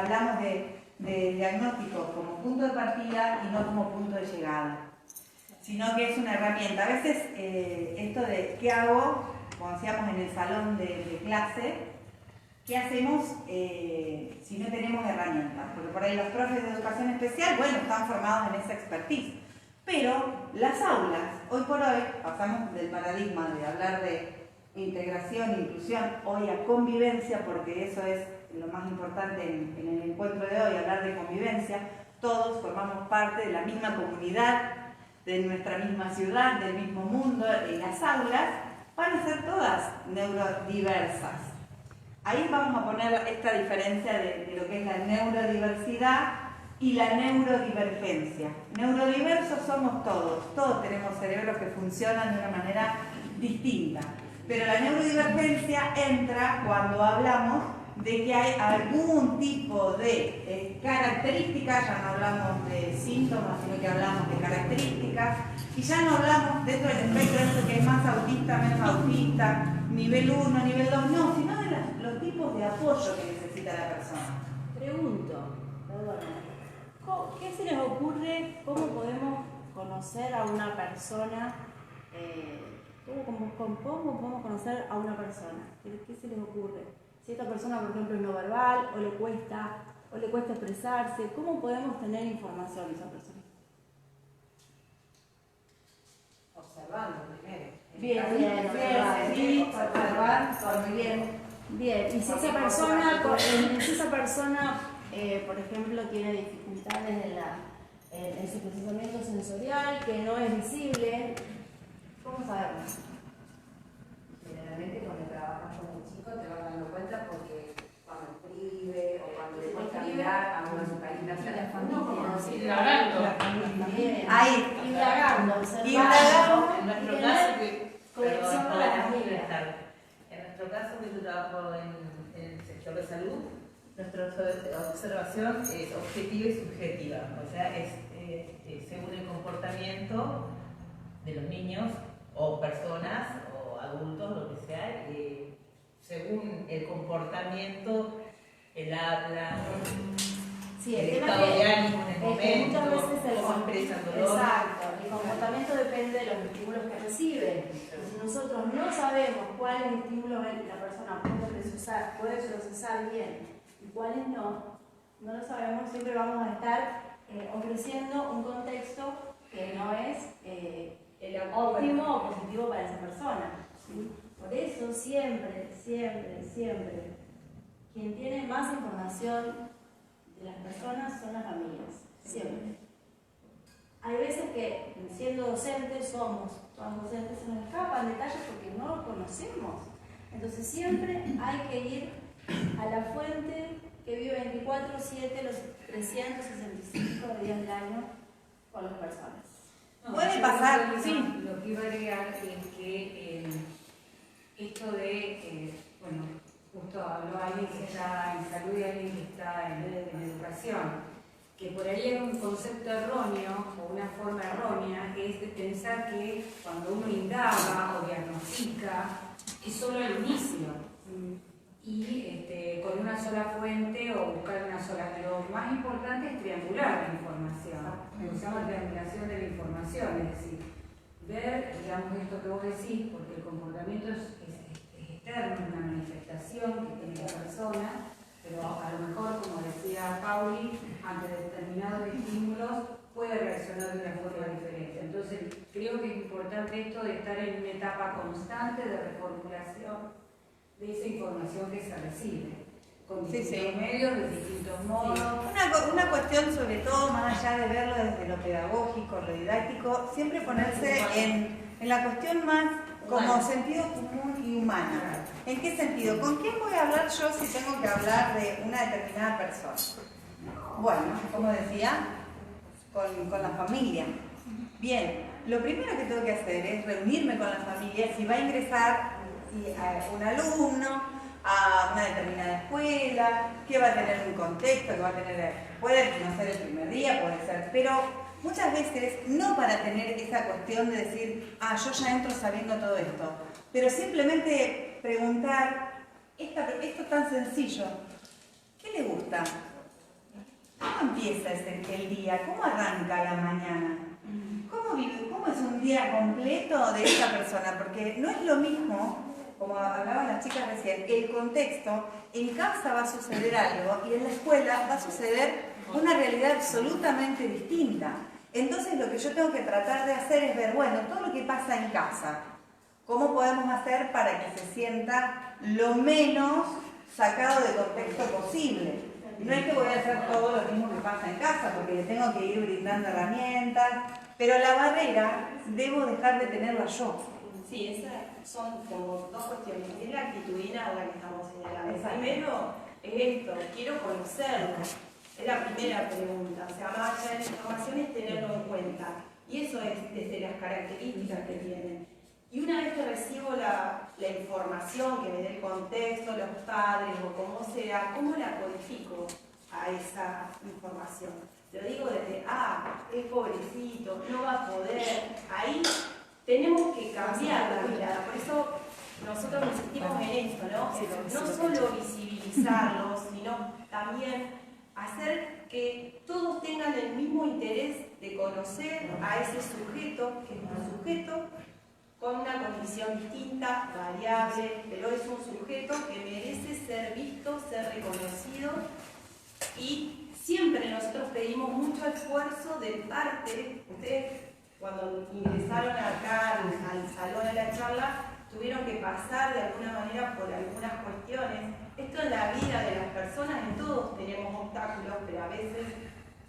hablamos de diagnóstico como punto de partida y no como punto de llegada, sino que es una herramienta. A veces esto de ¿qué hago? Como decíamos en el salón de clase, ¿qué hacemos si no tenemos herramientas? Porque por ahí los profes de educación especial, bueno, están formados en esa expertise. Pero las aulas, hoy por hoy, pasamos del paradigma de hablar de integración, inclusión, hoy a convivencia, porque eso es lo más importante en el encuentro de hoy, hablar de convivencia. Todos formamos parte de la misma comunidad, de nuestra misma ciudad, del mismo mundo, y las aulas van a ser todas neurodiversas. Ahí vamos a poner esta diferencia de lo que es la neurodiversidad y la neurodivergencia. Neurodiversos somos todos, todos tenemos cerebros que funcionan de una manera distinta, pero la neurodivergencia entra cuando hablamos de que hay algún tipo de características, ya no hablamos de síntomas, sino que hablamos de características, y ya no hablamos dentro del espectro esto que es más autista, menos autista, nivel 1, nivel 2, no, sino de los tipos de apoyo que necesita la persona. Pregunto, perdón, ¿qué se les ocurre? ¿Cómo podemos conocer a una persona? ¿Cómo podemos conocer a una persona? ¿Qué se les ocurre? Si esta persona, por ejemplo, es no verbal o le cuesta expresarse, ¿cómo podemos tener información de esa persona? Observando primero. Bien, observar, muy bien. Bien, y si esa persona, por ejemplo, tiene dificultades en su procesamiento sensorial, que no es visible, ¿cómo sabemos? Generalmente cuando trabajas con un chico te vas dando cuenta porque cuando escribe o cuando le cuesta mirar a una carita hacia la familia. Indagando. Ahí. Indagando. En nuestro caso, conexión con la familia. En nuestro caso, que yo trabajo en el sector de salud, nuestra observación es objetiva y subjetiva, o sea, es según el comportamiento de los niños o personas o adultos, lo que sea, según el comportamiento, el habla, Sí, el tema estado de ánimo en el momento, muchas veces cómo expresan dolor. Exacto, el comportamiento depende de los estímulos que recibe. Si nosotros no sabemos cuáles estímulos la persona puede procesar bien y cuáles no lo sabemos, siempre vamos a estar ofreciendo un contexto que no es óptimo o positivo para esa persona. ¿Sí? Por eso siempre, quien tiene más información de las personas son las familias, siempre. Hay veces que siendo docentes todos docentes, se nos escapan detalles porque no los conocemos. Entonces siempre hay que ir a la fuente que vive 24/7 los 365 días del año con las personas. No, puede pasar, sí. Lo que iba a agregar es que esto de, bueno, justo habló alguien que está en salud y alguien que está en educación, que por ahí hay un concepto erróneo o una forma errónea que es de pensar que cuando uno indaga o diagnostica es solo el inicio y con una sola fuente o buscar una sola. Lo más importante es triangular la información, se llama triangulación de la información, es decir, ver, digamos, esto que vos decís, porque el comportamiento es externo, es una manifestación que tiene la persona, pero a lo mejor, como decía Pauli, ante determinados estímulos puede reaccionar de una forma diferente. Entonces, creo que es importante esto de estar en una etapa constante de reformulación de esa información que se recibe, con distintos medios, de distintos modos. Una cuestión, sobre todo, más allá de verlo desde lo pedagógico, lo didáctico, siempre ponerse en la cuestión más como sentido común y humana. ¿En qué sentido? ¿Con quién voy a hablar yo si tengo que hablar de una determinada persona? Bueno, como decía, con la familia. Bien, lo primero que tengo que hacer es reunirme con la familia si va a ingresar un alumno a una determinada escuela, que va a tener un contexto, que va a tener, puede no ser el primer día, puede ser, pero muchas veces no para tener esa cuestión de decir, yo ya entro sabiendo todo esto, pero simplemente preguntar, esto tan sencillo, ¿qué le gusta? empieza el día? ¿Cómo arranca la mañana? ¿Cómo es un día completo de esa persona? Porque no es lo mismo, como hablaban las chicas recién, el contexto, en casa va a suceder algo y en la escuela va a suceder una realidad absolutamente distinta. Entonces lo que yo tengo que tratar de hacer es ver, bueno, todo lo que pasa en casa, ¿cómo podemos hacer para que se sienta lo menos sacado de contexto posible? No es que voy a hacer todo lo mismo que pasa en casa, porque le tengo que ir brindando herramientas, pero la barrera debo dejar de tenerla yo. Sí, esas son como dos cuestiones. Es la actitudinal la que estamos señalando. Exacto. Primero es esto, quiero conocerlo. Es la primera pregunta. O sea, más allá de la información es tenerlo en cuenta. Y eso es desde las características que tienen. Y una vez que recibo la información, que me dé el contexto, los padres o como sea, ¿cómo la codifico a esa información? Lo digo desde, es pobrecito, no va a poder. Ahí tenemos que cambiar la mirada. Por eso nosotros insistimos en esto, ¿no? No solo visibilizarlo, sino también hacer que todos tengan el mismo interés de conocer a ese sujeto, que es un sujeto con una condición distinta, variable, pero es un sujeto que merece ser visto, ser reconocido, y siempre nosotros pedimos mucho esfuerzo de parte. Ustedes cuando ingresaron acá al salón de la charla tuvieron que pasar de alguna manera por algunas cuestiones. Esto en la vida de las personas, en todos tenemos obstáculos, pero a veces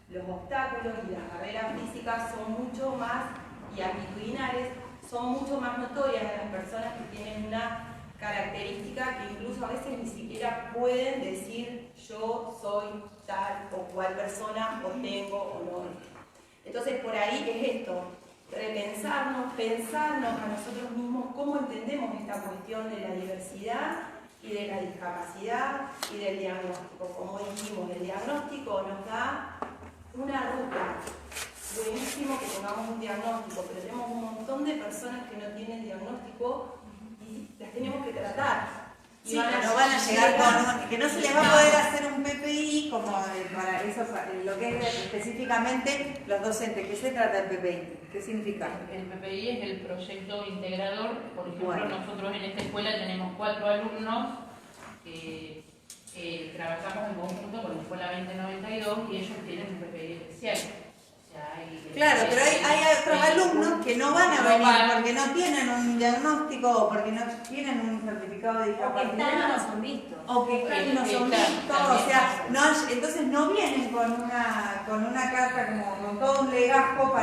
los obstáculos y las barreras físicas son mucho más, y actitudinales, son mucho más notorias en las personas que tienen una característica que incluso a veces ni siquiera pueden decir yo soy tal o cual persona, o tengo o no. Entonces por ahí es esto, repensarnos, pensarnos a nosotros mismos cómo entendemos esta cuestión de la diversidad y de la discapacidad y del diagnóstico. Como dijimos, el diagnóstico nos da una ruta. Buenísimo que tengamos un diagnóstico, pero tenemos un montón de personas que no tienen diagnóstico y las tenemos que tratar. Sí, que no van a llegar con que no se les va a poder hacer un PPI como para eso, lo que es específicamente los docentes. ¿Qué se trata el PPI? ¿Qué significa? El PPI es el proyecto integrador. Por ejemplo, bueno, nosotros en esta escuela tenemos 4 alumnos que trabajamos en conjunto con la Escuela 2092 y ellos tienen un PPI especial. Claro, pero hay otros alumnos que no van a venir porque no tienen un diagnóstico o porque no tienen un certificado de discapacidad. O que están y no son vistos. O que están y no son vistos, o sea, entonces no vienen con una carta como con todo un legajo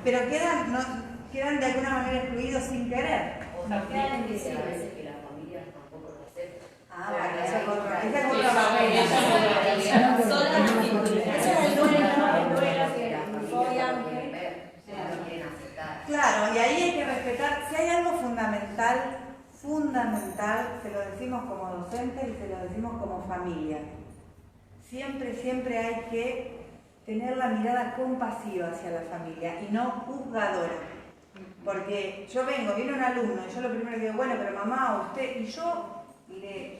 pero quedan de alguna manera excluidos sin querer. O también a veces que las familias tampoco lo aceptan. Bueno, esa es otra barrera. Claro, y ahí hay que respetar, si hay algo fundamental, se lo decimos como docentes y se lo decimos como familia. Siempre hay que tener la mirada compasiva hacia la familia y no juzgadora. Porque viene un alumno y yo lo primero que digo, bueno, pero mamá, usted, y yo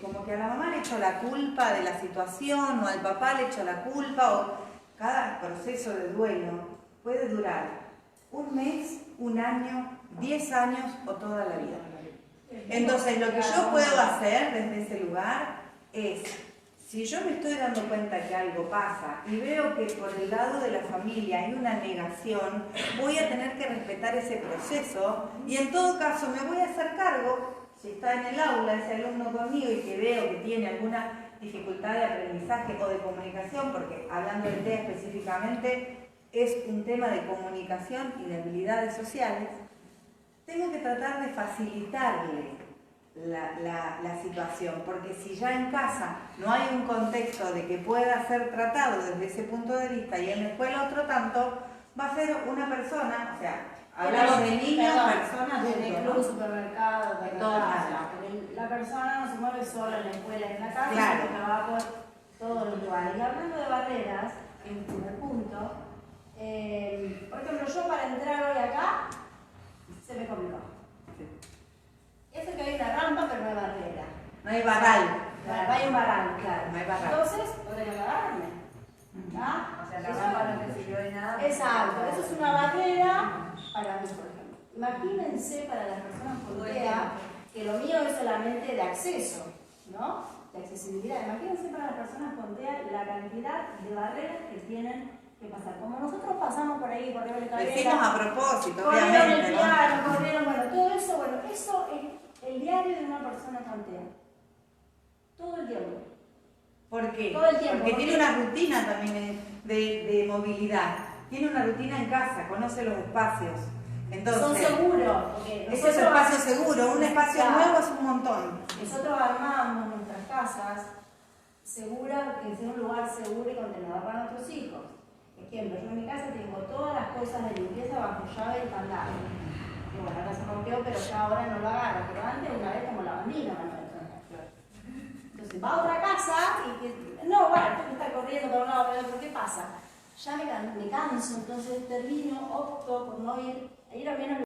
como que a la mamá le echo la culpa de la situación o al papá le echo la culpa, o cada proceso de duelo puede durar un mes, un año, 10 años o toda la vida. Entonces lo que yo puedo hacer desde ese lugar es, si yo me estoy dando cuenta que algo pasa y veo que por el lado de la familia hay una negación, voy a tener que respetar ese proceso y en todo caso me voy a hacer cargo, si está en el aula ese alumno conmigo y que veo que tiene alguna dificultad de aprendizaje o de comunicación, porque hablando del TEA específicamente es un tema de comunicación y de habilidades sociales, tengo que tratar de facilitarle la situación, porque si ya en casa no hay un contexto de que pueda ser tratado desde ese punto de vista y en la escuela otro tanto, va a ser una persona, o sea, hablamos de niños, personas, en el club, ¿no? supermercado, de todo. La persona no se mueve sola en la escuela, en la casa, claro, sino que va por todos los lugares. Y hablando de barreras, que es un primer punto, por ejemplo, yo para entrar hoy acá, se me complicó. Es que hay una rampa, pero no hay barrera. No hay barral. Claro, hay un barral, claro. No hay barral. Entonces, podría agarrarme. O sea, la Imagínense para las personas con TEA que lo mío es solamente de acceso, ¿no? De accesibilidad. Imagínense para las personas con TEA la cantidad de barreras que tienen que pasar. Como nosotros pasamos por ahí, corrieron el cabello, Vecinos a propósito, corrieron obviamente, el ¿no? piano, corrieron, bueno, todo eso, bueno, eso es el diario de una persona con TEA. Todo el tiempo. ¿Por qué? Todo el tiempo. Porque tiene una rutina también de movilidad. Tiene una rutina en casa, conoce los espacios. Entonces, son seguros. Porque ese es un espacio seguro, un espacio claro, nuevo es un montón. Nosotros armamos nuestras casas seguras, que sea un lugar seguro y contenedor para nuestros hijos. Ejemplo, yo en mi casa tengo todas las cosas de limpieza bajo llave y candado. Y bueno, ahora se rompió, pero ya ahora no lo agarro. Pero antes una vez como lavandina, Manuel. Entonces va a otra casa y que, no, bueno, tú estás corriendo para un lado, para otro, ¿qué pasa? Ya me canso, entonces termino, opto por no ir a menos